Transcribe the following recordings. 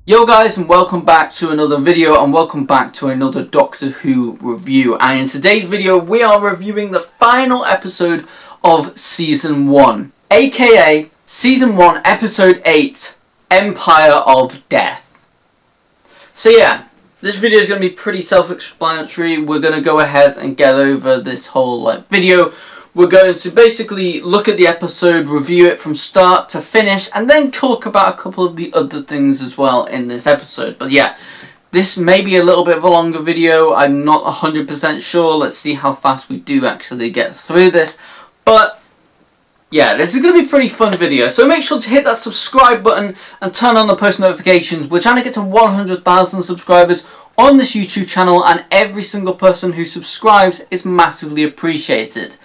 Yo guys, and welcome back to another video, and welcome back to another Doctor Who review. And in today's video we are reviewing the final episode of Season 1, aka Season 1 Episode 8, Empire of Death. So yeah, this video is going to be pretty self-explanatory. We're going to go ahead and get over this whole video. We're going to basically look at the episode, review it from start to finish, and then talk about a couple of the other things as well in this episode. But yeah, this may be a little bit of a longer video. I'm not 100% sure. Let's see how fast we do actually get through this. But yeah, this is going to be a pretty fun video. So make sure to hit that subscribe button and turn on the post notifications. We're trying to get to 100,000 subscribers on this YouTube channel, and every single person who subscribes is massively appreciated.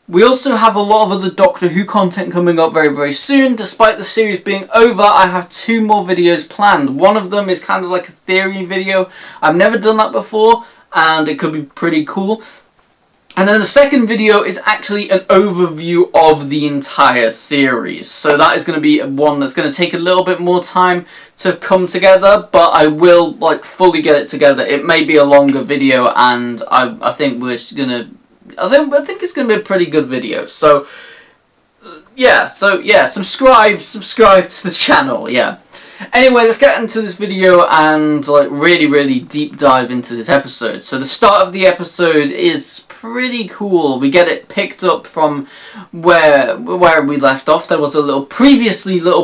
We also have a lot of other Doctor Who content coming up very, very soon. Despite the series being over, I have 2 more videos planned. One of them is kind of like a theory video. I've never done that before, and it could be pretty cool. And then the second video is actually an overview of the entire series. So that is going to be one that's going to take a little bit more time to come together, but I will fully get it together. It may be a longer video, and I think we're going to... I think it's going to be a pretty good video. So yeah, subscribe to the channel, yeah. Anyway, let's get into this video and really deep dive into this episode. So the start of the episode is pretty cool. We get it picked up from where we left off. There was a little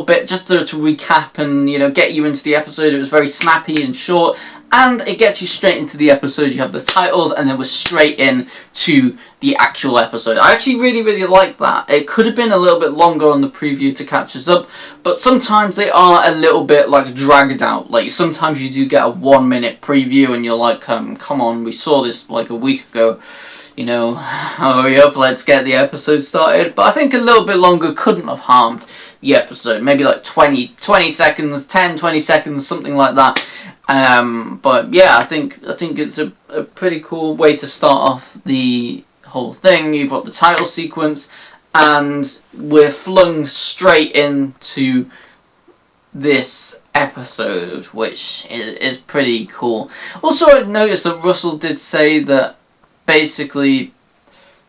bit just to recap and get you into the episode. It was very snappy and short, and it gets you straight into the episode. You have the titles, and then we're straight in to the actual episode. I actually really like that. It could have been a little bit longer on the preview to catch us up, but sometimes they are a little bit dragged out. Sometimes you do get a 1-minute preview and you're like, come on, we saw this a week ago. Hurry up, let's get the episode started. But I think a little bit longer couldn't have harmed the episode. Maybe 20 seconds, 10-20 seconds, something like that. But yeah, I think it's a pretty cool way to start off the whole thing. You've got the title sequence, and we're flung straight into this episode, which is pretty cool. Also, I noticed that Russell did say that basically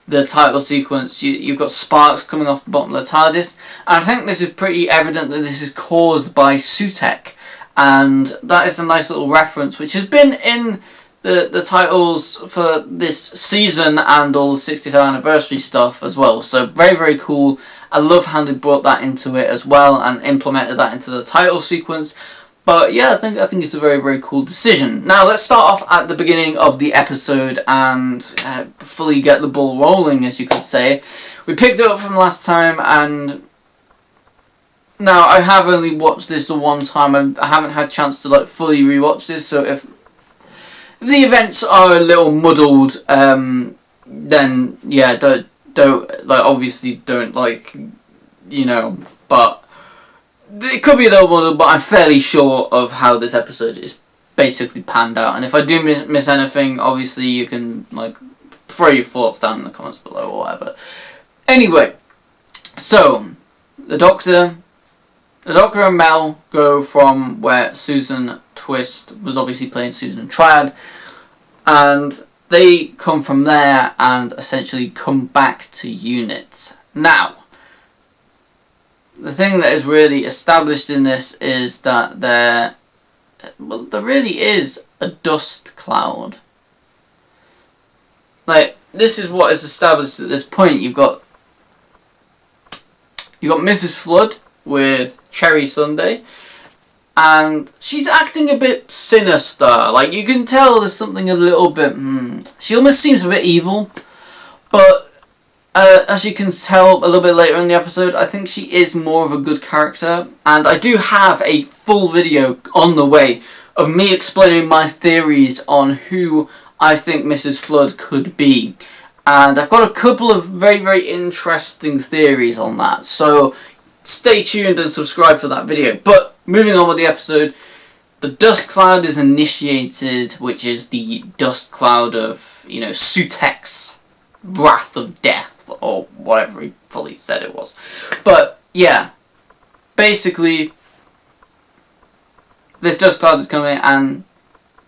the title sequence, you've got sparks coming off the bottom of the TARDIS, and I think this is pretty evident that this is caused by Sutekh. And that is a nice little reference, which has been in the titles for this season and all the 60th anniversary stuff as well. So very cool. I love how they brought that into it as well and implemented that into the title sequence. But yeah, I think it's a very cool decision. Now let's start off at the beginning of the episode and fully get the ball rolling, as you could say. We picked it up from last time, and now, I have only watched this the one time. I haven't had a chance to fully rewatch this, so if the events are a little muddled, then yeah, don't obviously don't but it could be a little muddled, but I'm fairly sure of how this episode is basically panned out. And if I do miss anything, obviously you can throw your thoughts down in the comments below or whatever. Anyway, so the Doctor and Mel go from where Susan Twist was obviously playing Susan Triad, and they come from there and essentially come back to UNIT. Now, the thing that is really established in this is that there really is a dust cloud. This is what is established at this point. You've got Mrs. Flood with Cherry Sunday, and she's acting a bit sinister. You can tell there's something a little bit she almost seems a bit evil, but as you can tell a little bit later in the episode, I think she is more of a good character. And I do have a full video on the way of me explaining my theories on who I think Mrs. Flood could be, and I've got a couple of very interesting theories on that, so stay tuned and subscribe for that video. But moving on with the episode, the dust cloud is initiated, which is the dust cloud of, Sutekh's wrath of death, or whatever he fully said it was. But yeah, basically this dust cloud is coming, and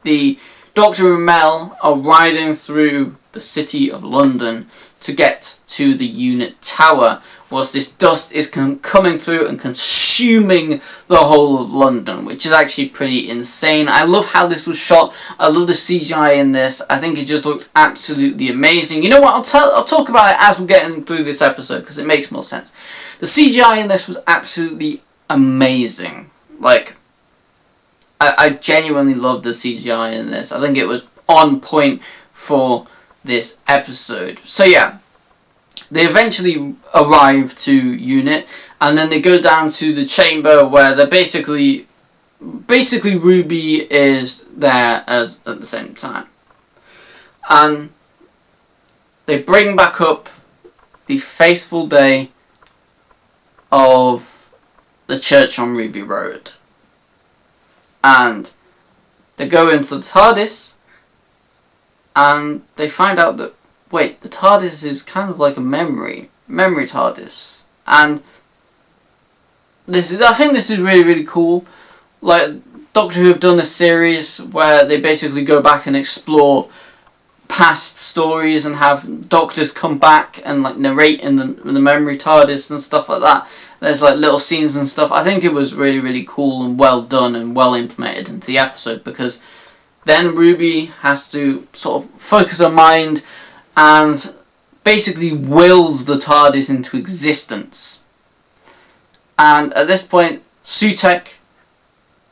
the Doctor and Mel are riding through the city of London to get to the unit tower, whilst this dust is coming through and consuming the whole of London, which is actually pretty insane. I love how this was shot. I love the CGI in this. I think it just looked absolutely amazing. You know what? I'll talk about it as we're getting through this episode, because it makes more sense. The CGI in this was absolutely amazing. Like, I genuinely loved the CGI in this. I think it was on point for this episode. So yeah, they eventually arrive to Unit, and then they go down to the chamber where they're basically Ruby is there at the same time, and they bring back up the faithful day of the church on Ruby Road, and they go into the TARDIS, and they find out that, wait, the TARDIS is kind of like a memory TARDIS, and I think this is really, really cool. Like, Doctor Who have done this series where they basically go back and explore past stories and have Doctors come back and like narrate in the memory TARDIS and stuff like that. There's like little scenes and stuff. I think it was really, really cool and well done and well implemented into the episode, because then Ruby has to sort of focus her mind and basically wills the TARDIS into existence. And at this point, Sutekh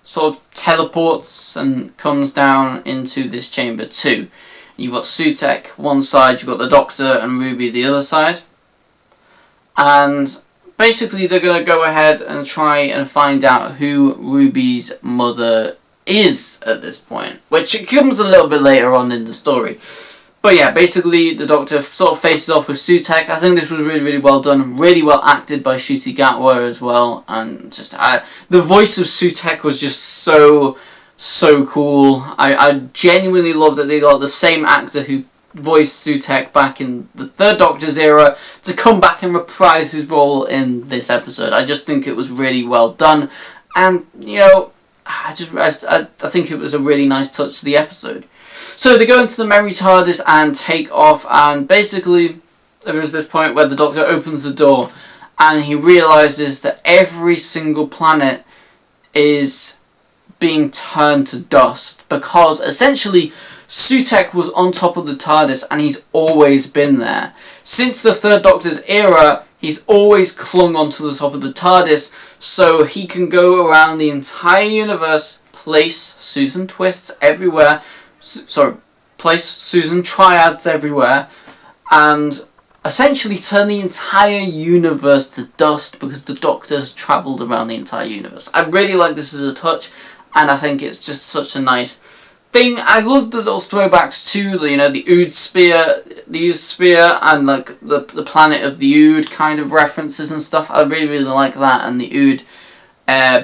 sort of teleports and comes down into this chamber too. You've got Sutekh one side, you've got the Doctor and Ruby the other side. And basically they're going to go ahead and try and find out who Ruby's mother is at this point, which comes a little bit later on in the story. But yeah, basically the Doctor sort of faces off with Sutekh. I think this was really, really well done, really well acted by Ncuti Gatwa as well, and just the voice of Sutekh was just so cool. I genuinely love that they got the same actor who voiced Sutekh back in the Third Doctor's era to come back and reprise his role in this episode. I just think it was really well done, and you know, I think it was a really nice touch to the episode. So they go into the memory TARDIS and take off, and basically there is this point where the Doctor opens the door and he realises that every single planet is being turned to dust, because essentially Sutekh was on top of the TARDIS and he's always been there. Since the Third Doctor's era, he's always clung onto the top of the TARDIS so he can go around the entire universe, place Susan Twists everywhere, place Susan Triads everywhere, and essentially turn the entire universe to dust, because the Doctor's travelled around the entire universe. I really like this as a touch, and I think it's just such a nice thing. I love the little throwbacks to the Ood sphere, and like the planet of the Ood kind of references and stuff. I really, really like that, and the Ood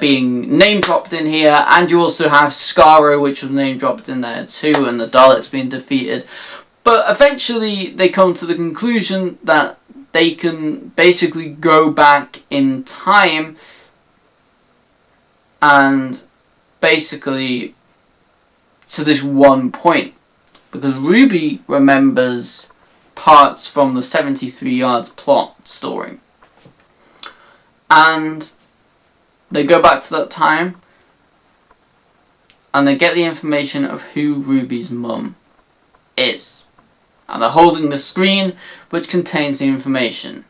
being name dropped in here, and you also have Skaro, which was name dropped in there too, and the Daleks being defeated. But eventually they come to the conclusion that they can basically go back in time and basically to this one point, because Ruby remembers parts from the 73 Yards plot story, and they go back to that time and they get the information of who Ruby's mum is, and they're holding the screen which contains the information,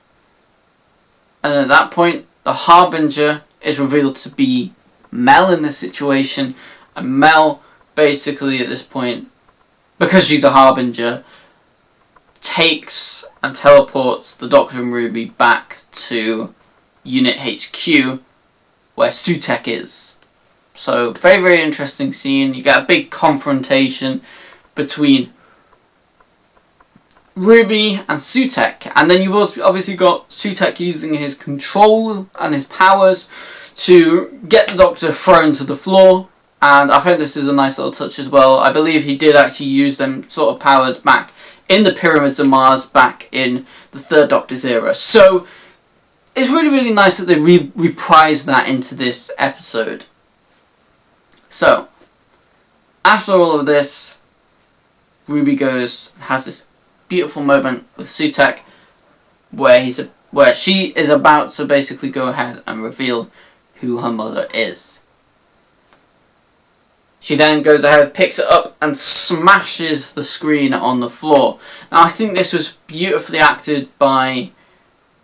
and at that point the Harbinger is revealed to be Mel in this situation, and Mel basically at this point, because she's a Harbinger, takes and teleports the Doctor and Ruby back to Unit HQ where Sutekh is. So very, very interesting scene. You get a big confrontation between Ruby and Sutekh, and then you've also obviously got Sutekh using his control and his powers to get the Doctor thrown to the floor, and I think this is a nice little touch as well. I believe he did actually use them sort of powers back in the Pyramids of Mars back in the Third Doctor's era. So it's really, really nice that they reprised that into this episode. So, after all of this, Ruby has this beautiful moment with Sutekh where she is about to basically go ahead and reveal who her mother is. She then goes ahead, picks it up, and smashes the screen on the floor. Now, I think this was beautifully acted by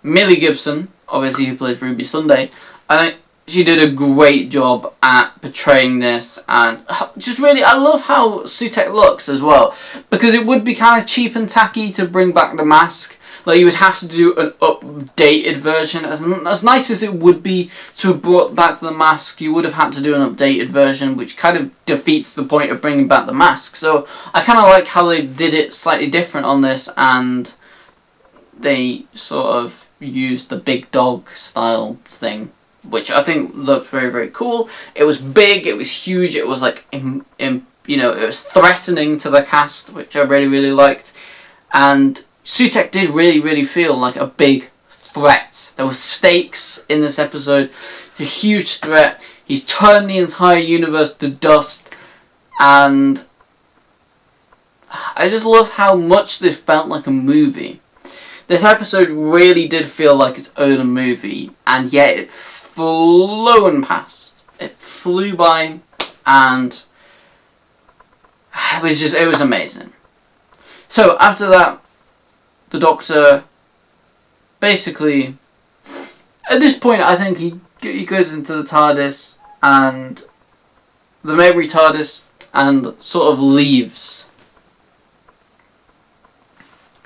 Millie Gibson, obviously who plays Ruby Sunday. I think she did a great job at portraying this, and just really, I love how Sutekh looks as well, because it would be kind of cheap and tacky to bring back the mask. Like, you would have to do an updated version. As nice as it would be to have brought back the mask, you would have had to do an updated version, which kind of defeats the point of bringing back the mask. So I kind of like how they did it slightly different on this, and they sort of used the big dog style thing, which I think looked very, very cool. It was big, it was huge, it was like, it was threatening to the cast, which I really, really liked. And Sutekh did really, really feel like a big threat. There were stakes in this episode, a huge threat. He's turned the entire universe to dust, and I just love how much this felt like a movie. This episode really did feel like its own movie, and yet it flown past. It flew by, and it was amazing. So after that, the Doctor basically, at this point, I think he goes into the TARDIS, and the memory TARDIS, and sort of leaves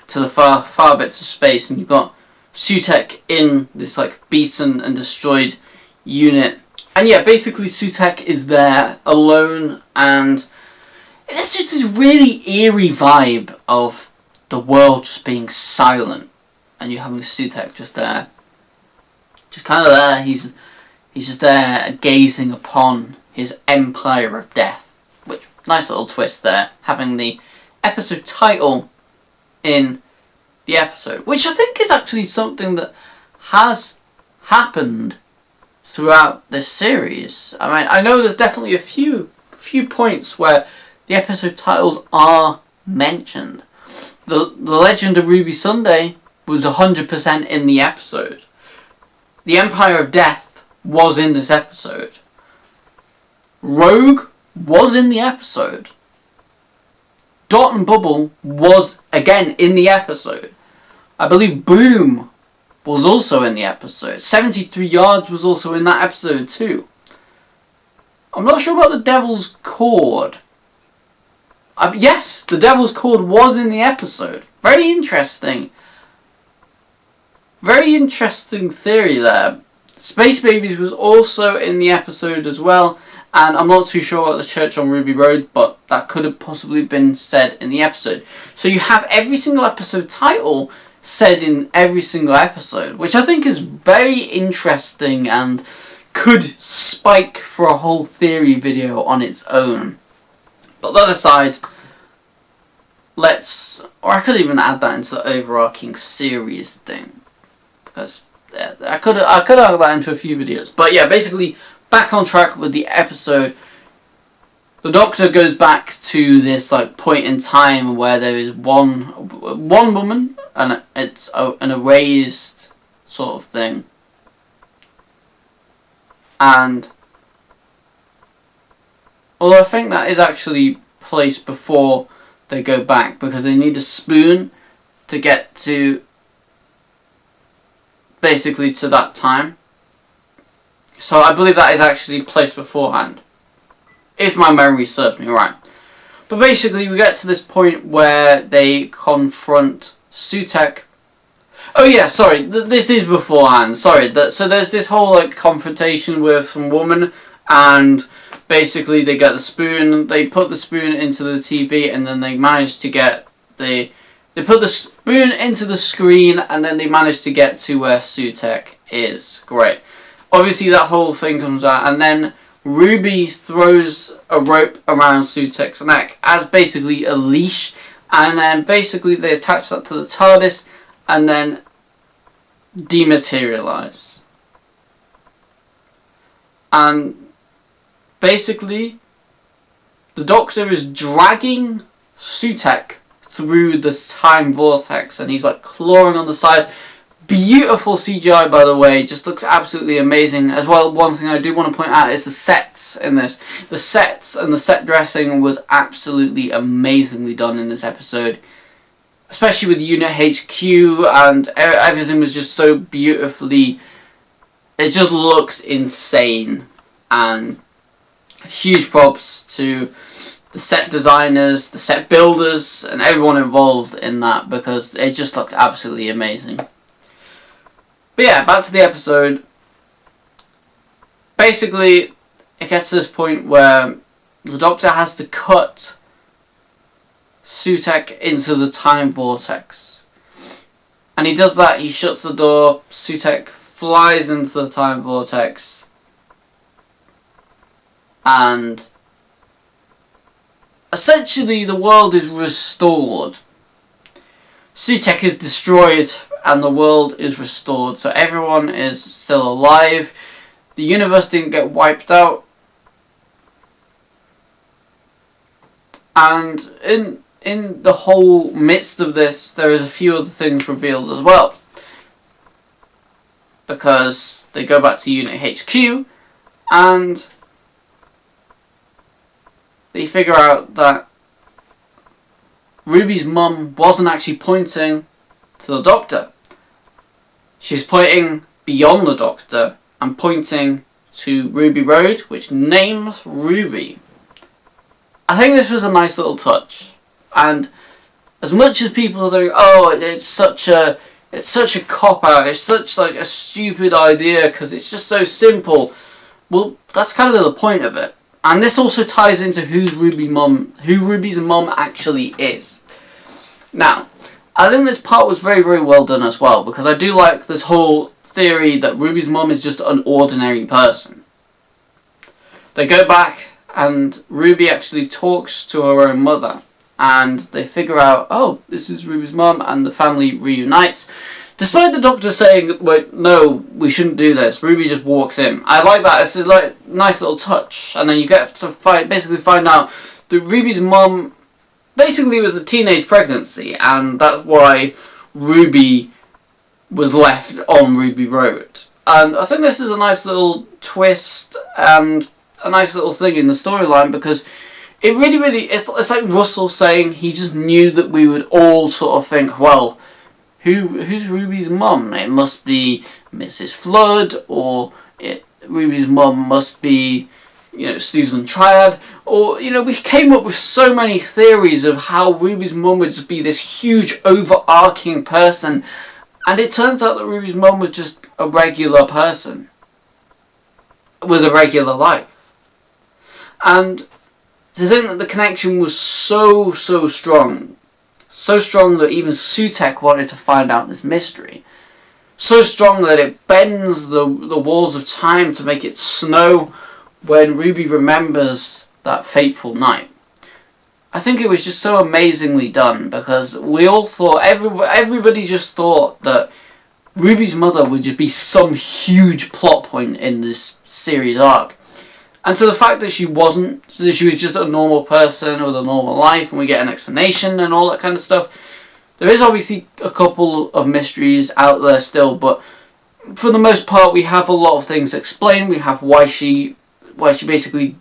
to the far bits of space, and you've got Sutekh in this like beaten and destroyed unit, and yeah, basically Sutekh is there alone, and it's just this really eerie vibe of the world just being silent, and you having Sutekh just there, just kind of there. He's just there gazing upon his empire of death. Which, nice little twist there, having the episode title in the episode, which I think is actually something that has happened throughout this series. I mean, I know there's definitely a few points where the episode titles are mentioned. The Legend of Ruby Sunday was 100% in the episode. The Empire of Death was in this episode. Rogue was in the episode. Dot and Bubble was again in the episode. I believe Boom was also in the episode. 73 Yards was also in that episode too. I'm not sure about the Devil's Cord. Yes, the Devil's Cord was in the episode. Very interesting. Very interesting theory there. Space Babies was also in the episode as well, and I'm not too sure about the Church on Ruby Road, but that could have possibly been said in the episode. So you have every single episode title said in every single episode, which I think is very interesting and could spike for a whole theory video on its own. But that aside, I could even add that into the overarching series thing, because I could add that into a few videos. But yeah, basically back on track with the episode. The Doctor goes back to this like point in time where there is one woman, and it's an erased sort of thing, and although I think that is actually placed before they go back, because they need a spoon to get to basically to that time. So I believe that is actually placed beforehand, if my memory serves me right. But basically we get to this point where they confront Sutekh. Oh yeah, sorry, this is beforehand, sorry. So there's this whole like confrontation with some woman, and basically they get the spoon, they put the spoon into the TV, and then they manage to get they put the spoon into the screen, and then they manage to get to where Sutekh is. Great. Obviously that whole thing comes out, and then Ruby throws a rope around Sutekh's neck as basically a leash, and then basically they attach that to the TARDIS and then dematerialize. And basically the Doctor is dragging Sutekh through this time vortex, and he's like clawing on the side. Beautiful CGI, by the way, just looks absolutely amazing. As well, one thing I do want to point out is the sets in this. The sets and the set dressing was absolutely amazingly done in this episode. Especially with Unit HQ, and everything was just so beautifully... It just looked insane. And huge props to the set designers, the set builders, and everyone involved in that, because it just looked absolutely amazing. But yeah, back to the episode. Basically, it gets to this point where the Doctor has to cut Sutekh into the time vortex. And he does that, he shuts the door, Sutekh flies into the time vortex. And essentially the world is restored. Sutekh is destroyed and the world is restored. So everyone is still alive. The universe didn't get wiped out. And in the whole midst of this, there is a few other things revealed as well. Because they go back to Unit HQ and they figure out that Ruby's mum wasn't actually pointing to the Doctor. She's pointing beyond the Doctor and pointing to Ruby Road, which names Ruby. I think this was a nice little touch. And as much as people think, oh, it's such a cop-out, it's such like a stupid idea because it's just so simple. Well, that's kind of the point of it. And this also ties into who Ruby's mum actually is. Now, I think this part was very, very well done as well, because I do like this whole theory that Ruby's mum is just an ordinary person. They go back and Ruby actually talks to her own mother, and they figure out, oh, this is Ruby's mum, and the family reunites. Despite the Doctor saying, wait, no, we shouldn't do this, Ruby just walks in. I like that, it's a like, nice little touch. And then you get to basically find out that Ruby's mum basically was a teenage pregnancy, and that's why Ruby was left on Ruby Road. And I think this is a nice little twist and a nice little thing in the storyline, because it really, it's like Russell saying he just knew that we would all sort of think, well, who's Ruby's mum? It must be Mrs. Flood, or Ruby's mum must be, Susan Triad, or, we came up with so many theories of how Ruby's mum would just be this huge overarching person, and it turns out that Ruby's mum was just a regular person with a regular life. And to think that the connection was so strong that even Sutekh wanted to find out this mystery. So strong that it bends the walls of time to make it snow when Ruby remembers that fateful night. I think it was just so amazingly done, because we all thought, everybody just thought that Ruby's mother would just be some huge plot point in this series arc. And to the fact that she wasn't, that she was just a normal person with a normal life, and we get an explanation and all that kind of stuff. There is obviously a couple of mysteries out there still, but for the most part we have a lot of things explained. We have why she basically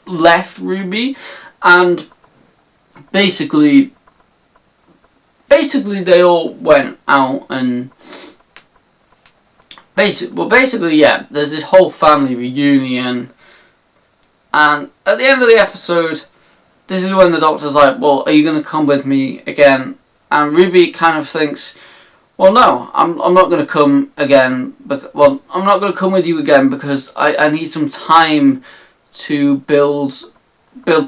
left Ruby, and basically they all went out and basically yeah, there's this whole family reunion. And at the end of the episode, this is when the Doctor's like, well, are you going to come with me again? And Ruby kind of thinks, well, no, I'm not going to come again. I'm not going to come with you again because I need some time to build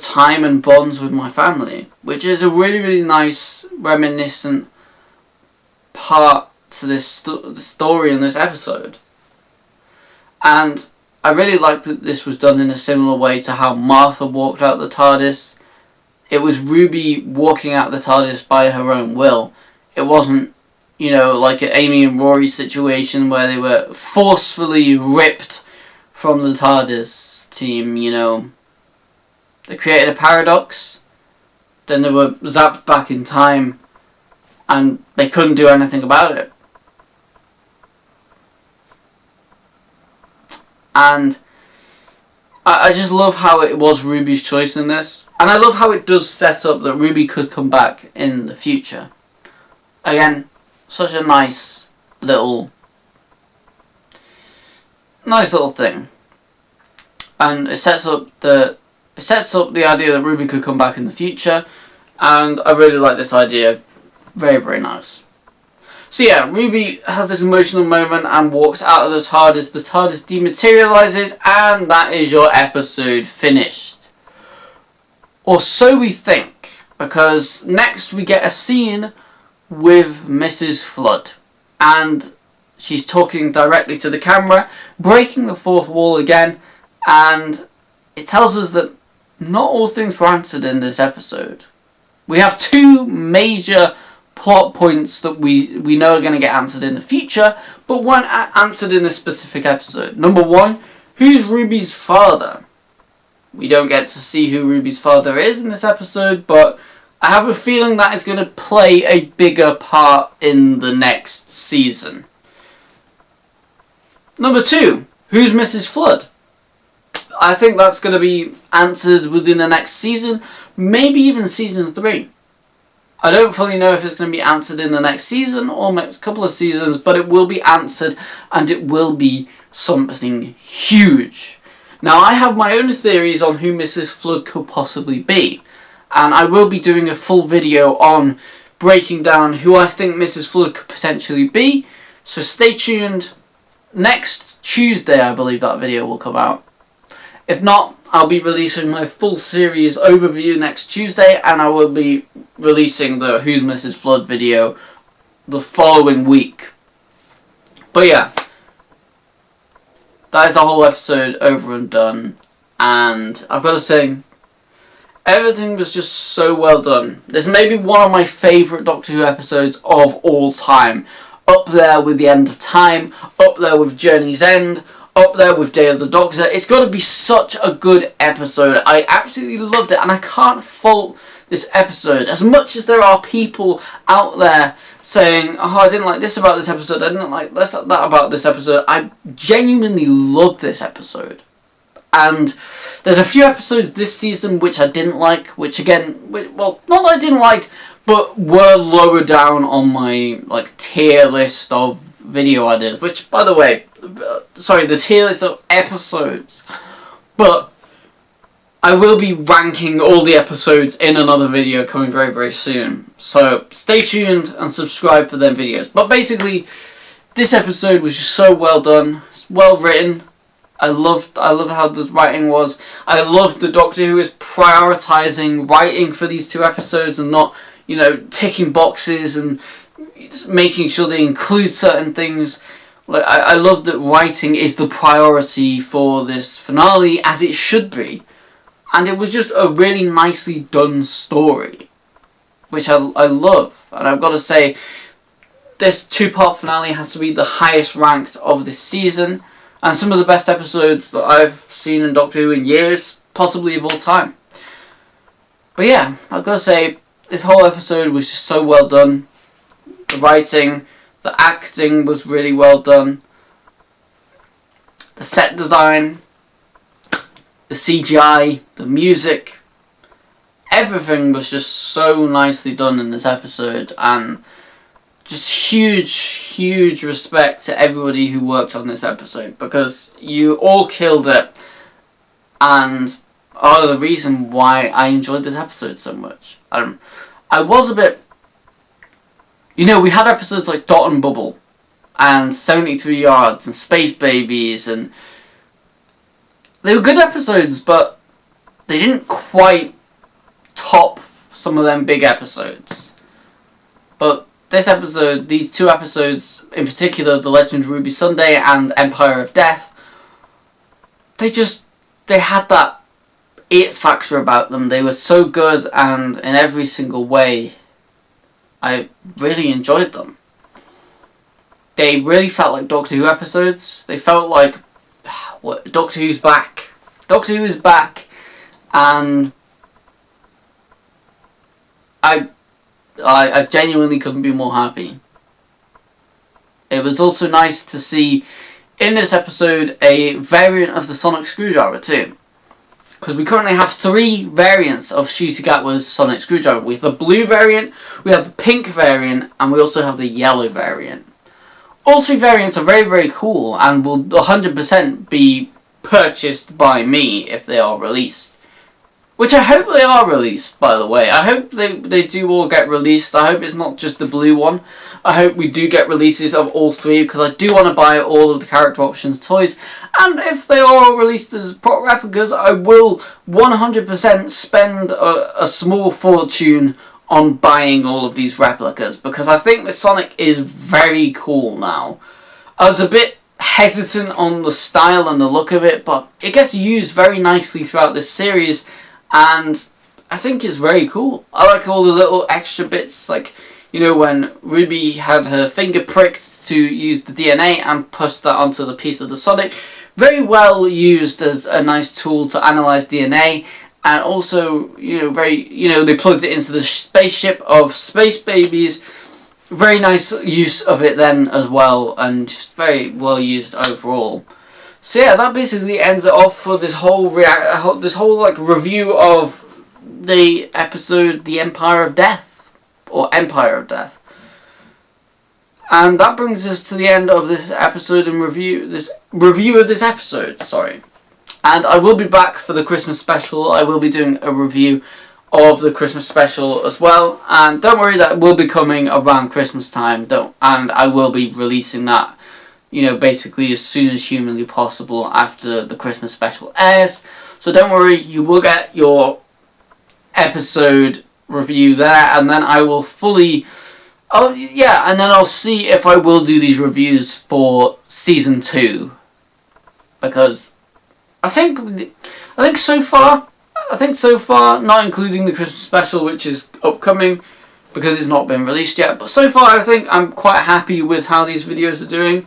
time and bonds with my family. Which is a really, really nice, reminiscent part to this the story in this episode. And I really liked that this was done in a similar way to how Martha walked out the TARDIS. It was Ruby walking out the TARDIS by her own will. It wasn't, like an Amy and Rory situation where they were forcefully ripped from the TARDIS team, They created a paradox. Then they were zapped back in time. And they couldn't do anything about it. And I just love how it was Ruby's choice in this. And I love how it does set up that Ruby could come back in the future. Again, such a nice little thing. And it sets up the idea that Ruby could come back in the future. And I really like this idea. Very, very nice. So yeah, Ruby has this emotional moment and walks out of the TARDIS. The TARDIS dematerializes, and that is your episode finished. Or so we think, because next we get a scene with Mrs. Flood. And she's talking directly to the camera, breaking the fourth wall again, and it tells us that not all things were answered in this episode. We have two major plot points that we know are going to get answered in the future, but weren't answered in this specific episode. Number one, who's Ruby's father? We don't get to see who Ruby's father is in this episode, but I have a feeling that is going to play a bigger part in the next season. Number two, who's Mrs. Flood? I think that's going to be answered within the next season, maybe even season 3. I don't fully know if it's going to be answered in the next season or next couple of seasons, but it will be answered, and it will be something huge. Now, I have my own theories on who Mrs. Flood could possibly be, and I will be doing a full video on breaking down who I think Mrs. Flood could potentially be, so stay tuned. Next Tuesday, I believe that video will come out. If not, I'll be releasing my full series overview next Tuesday, and I will be releasing the Who's Mrs. Flood video the following week. But yeah, that is the whole episode over and done, and I've got to say, everything was just so well done. This may be one of my favourite Doctor Who episodes of all time. Up there with The End of Time, up there with Journey's End, up there with Day of the Doctor. It's got to be such a good episode. I absolutely loved it, and I can't fault this episode. As much as there are people out there saying, oh, I didn't like this about this episode, I didn't like that about this episode, I genuinely love this episode. And there's a few episodes this season which I didn't like, which again, well, not that I didn't like, but were lower down on my tier list of video ideas. Which, by the way, the tier list of episodes. But I will be ranking all the episodes in another video coming very, very soon. So stay tuned and subscribe for them videos. But basically, this episode was just so well done. It's well written. I love how the writing was. I love the Doctor Who is prioritising writing for these two episodes and not, ticking boxes and making sure they include certain things. I love that writing is the priority for this finale, as it should be. And it was just a really nicely done story, which I love. And I've got to say, this two-part finale has to be the highest ranked of this season, and some of the best episodes that I've seen in Doctor Who in years, possibly of all time. But yeah, I've got to say, this whole episode was just so well done. The writing, the acting was really well done. The set design, the CGI, the music, everything was just so nicely done in this episode, and just huge respect to everybody who worked on this episode, because you all killed it and are the reason why I enjoyed this episode so much. I was a bit... we had episodes like Dot and Bubble and 73 Yards and Space Babies, and they were good episodes, but they didn't quite top some of them big episodes. But this episode, these two episodes in particular, The Legend of Ruby Sunday and Empire of Death, they had that it factor about them. They were so good, and in every single way, I really enjoyed them. They really felt like Doctor Who episodes. They felt like Doctor Who's back. Doctor Who is back, and I genuinely couldn't be more happy. It was also nice to see in this episode a variant of the sonic screwdriver too. Because we currently have 3 variants of Shuta Gatwa's sonic screwdriver. We have the blue variant, we have the pink variant, and we also have the yellow variant. All 3 variants are very, very cool and will 100% be purchased by me if they are released. Which I hope they are released, by the way. I hope they do all get released. I hope it's not just the blue one. I hope we do get releases of all 3, because I do want to buy all of the character options toys. And if they are all released as prop replicas, I will 100% spend a small fortune on buying all of these replicas, because I think the Sonic is very cool now. I was a bit hesitant on the style and the look of it, but it gets used very nicely throughout this series, and I think it's very cool. I like all the little extra bits, like, you know, when Ruby had her finger pricked to use the DNA and pushed that onto the piece of the Sonic. Very well used as a nice tool to analyze DNA, and also, you know, they plugged it into the spaceship of Space Babies. Very nice use of it then as well, and just very well used overall. So yeah, that basically ends it off for this whole review of the episode The Empire of Death, or Empire of Death. And that brings us to the end of this episode and review of this episode, sorry. And I will be back for the Christmas special. I will be doing a review of the Christmas special as well, and don't worry, that will be coming around Christmas time, and I will be releasing that, you know, basically as soon as humanly possible after the Christmas special airs. So don't worry, you will get your episode review there, and then I will I'll see if I will do these reviews for season 2, because I think so far, not including the Christmas special, which is upcoming because it's not been released yet, but so far I think I'm quite happy with how these videos are doing.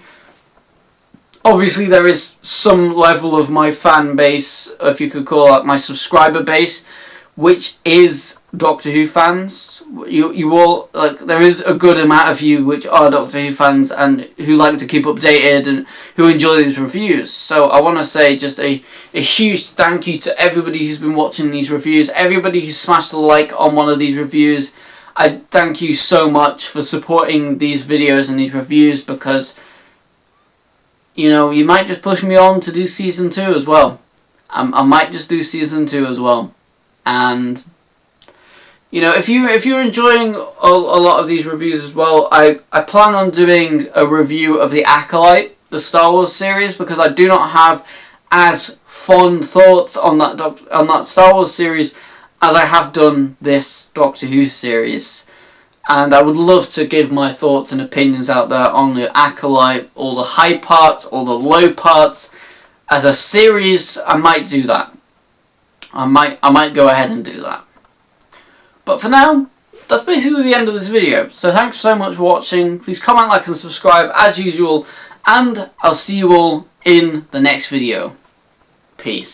Obviously there is some level of my fan base, if you could call it my subscriber base, which is Doctor Who fans. You all, like, there is a good amount of you which are Doctor Who fans and who like to keep updated and who enjoy these reviews. So I want to say just a huge thank you to everybody who's been watching these reviews, everybody who smashed a like on one of these reviews. I thank you so much for supporting these videos and these reviews, because, you know, you might just push me on to do season 2 as well. I might just do season 2 as well. And, you know, if you're enjoying a lot of these reviews as well, I plan on doing a review of The Acolyte, the Star Wars series, because I do not have as fond thoughts on that Star Wars series as I have done this Doctor Who series. And I would love to give my thoughts and opinions out there on The Acolyte, all the high parts, all the low parts. As a series, I might do that. I might go ahead and do that. But for now, that's basically the end of this video. So thanks so much for watching. Please comment, like and subscribe as usual. And I'll see you all in the next video. Peace.